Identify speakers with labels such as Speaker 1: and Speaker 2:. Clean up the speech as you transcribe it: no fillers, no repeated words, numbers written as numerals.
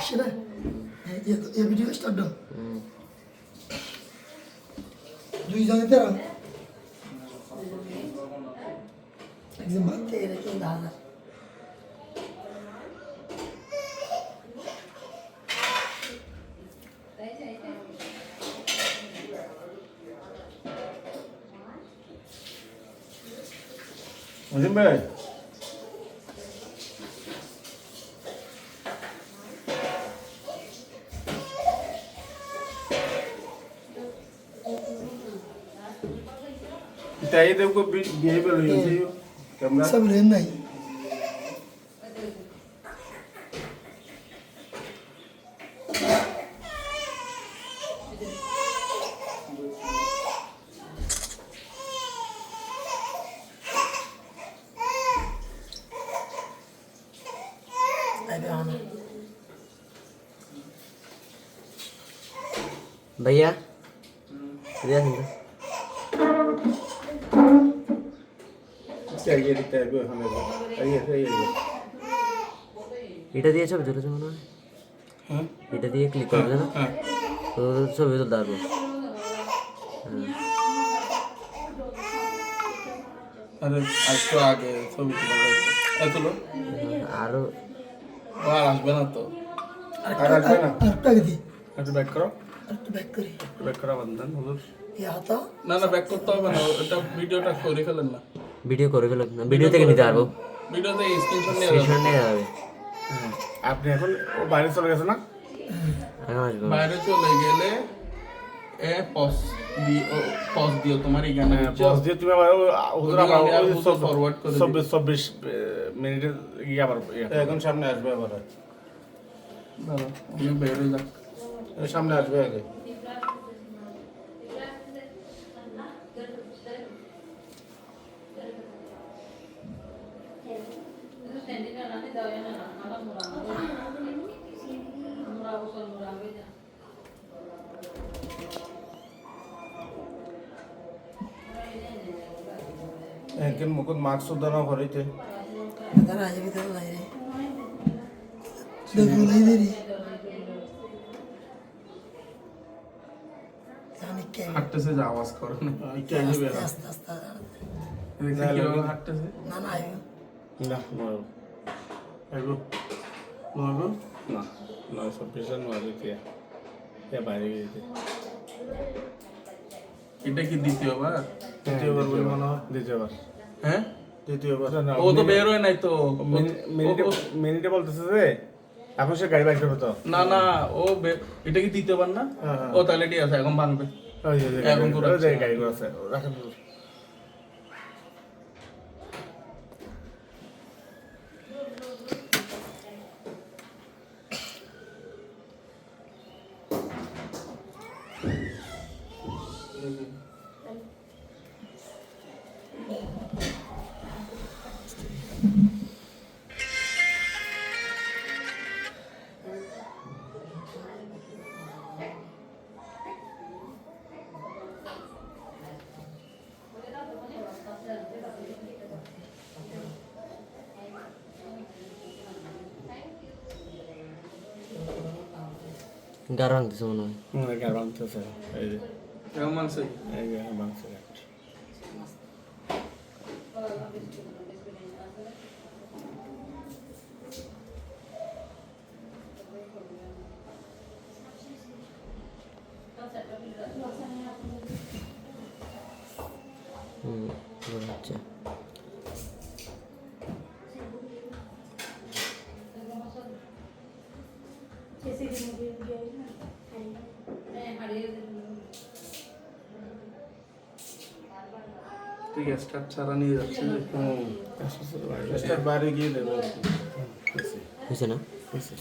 Speaker 1: আসছে না এই ভিডিও স্টার্ট দাও দুইজনে তারা একদম বাড়তে রেখে দাদা
Speaker 2: Mungkin baik. Kita itu kok biaya beli sih, kamera.
Speaker 1: Sebenarnya naik.
Speaker 3: भैया भैया सुन
Speaker 2: चाहिए दिखता है वो हमें ये
Speaker 3: এটা দিয়ে ছবি তুলেছে মনে হয়
Speaker 2: हाँ
Speaker 3: এটা দিয়ে ক্লিক করবে না
Speaker 2: हाँ
Speaker 3: তো ছবি তুলতে পারবো
Speaker 2: अरे आज तो आगे सभी तो चलो
Speaker 3: আরো
Speaker 2: बाहर আসবে না তো
Speaker 1: আর আসবে না আরেকটা দি
Speaker 2: একটু ব্যাক করো
Speaker 1: আরেকটা ব্যাক করি
Speaker 2: ব্যাক করা বন্ধন হুজুর
Speaker 1: ইয়া তো
Speaker 2: না না ব্যাক করতে হবে না এটা ভিডিওটা করে ফেলেন না
Speaker 3: ভিডিও করে ফেলো ভিডিও থেকে নিতে পারবো
Speaker 2: ভিডিওতে স্ক্রিনশট নিয়ে
Speaker 3: স্টেশন নিয়ে যাবে
Speaker 2: আপনি এখন ও বাইরে চলে গেছে না
Speaker 3: এখন আসবে
Speaker 2: বাইরে চলে গেলে এ পজ দিও তোমার এখানে
Speaker 4: পজ দিয়ে তুমি আবার হুজুর আবার
Speaker 2: সব ফরওয়ার্ড করে
Speaker 4: 24 মিনিটের ইয়ে আবার
Speaker 2: এখন সামনে আসবে আবার দাঁড়া আমি বের হয়ে যাক
Speaker 4: সামনে আসবে আগে
Speaker 2: একজন মুকুট মাস্ক উদানো করেছে
Speaker 1: দাঁড়া যাবি তো লাইরে দেখো লাইরে জানি কে
Speaker 2: হাঁটতেছে যে আওয়াজ করে না কি আগে বের
Speaker 1: আস্তে আস্তে
Speaker 2: দেখি কিভাবে হাঁটতেছে
Speaker 1: না না আইও
Speaker 4: না নয়
Speaker 2: আইগো নগো
Speaker 4: না নয় সব পেশেন্ট মাঝে কে এ বাইরে গিয়েছে
Speaker 2: এটা কি দ্বিতীয়বার
Speaker 4: দ্বিতীয়বার বলে মনে হয় দ্বিতীয়বার
Speaker 2: হ্যাঁ
Speaker 4: দ্বিতীয়বার
Speaker 2: ও তো বের হয় নাই তো
Speaker 4: মিনিটে বলতেছে যে এখন সে গাড়ি বাইক করবে তো
Speaker 2: না না ও এটা কি দ্বিতীয়বার না ও তাহলে ঠিক আছে এখন ভাঙবে
Speaker 4: ওই যে
Speaker 2: এখন
Speaker 4: এখন
Speaker 2: ঘোরাচ্ছে।
Speaker 4: গাড়ি আছে রাখেন
Speaker 3: গাড়ি ভাঙতেছে মনে হয়
Speaker 4: গাড়ি বাংতেছে এই যে
Speaker 2: কেমন মানছে
Speaker 4: এই যে বাংছে
Speaker 3: আচ্ছা
Speaker 2: তুই স্টার্ট ছাড়া নিয়ে যাচ্ছিস
Speaker 4: বাইরে গিয়ে দেবো
Speaker 3: হয়েছে না
Speaker 4: হয়েছে